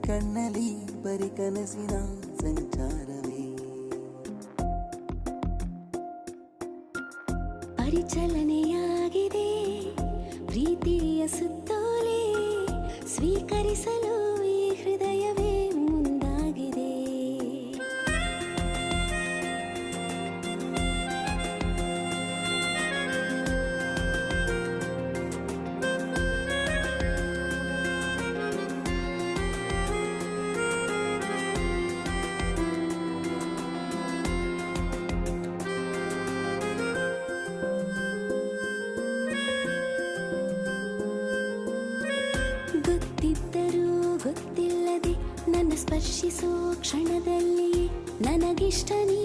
ಕಣ್ಣಲ್ಲಿ ಬರಿ ಕನಸಿನ ಸಂಚಾರವೇ ಪರಿಚಲನೆಯಾಗಿದೆ ಪ್ರೀತಿಯ ಸುತ್ತೋಲೆ ಸ್ವೀಕರಿಸಲು ಈ ಹೃದಯವೇ ಮುಂದಾಗಿದೆ ಗೊತ್ತಿದ್ದರೂ ಗೊತ್ತಿಲ್ಲದೆ ನನ್ನ ಸ್ಪರ್ಶಿಸೋ ಕ್ಷಣದಲ್ಲಿ ನನಗಿಷ್ಟ ನೀ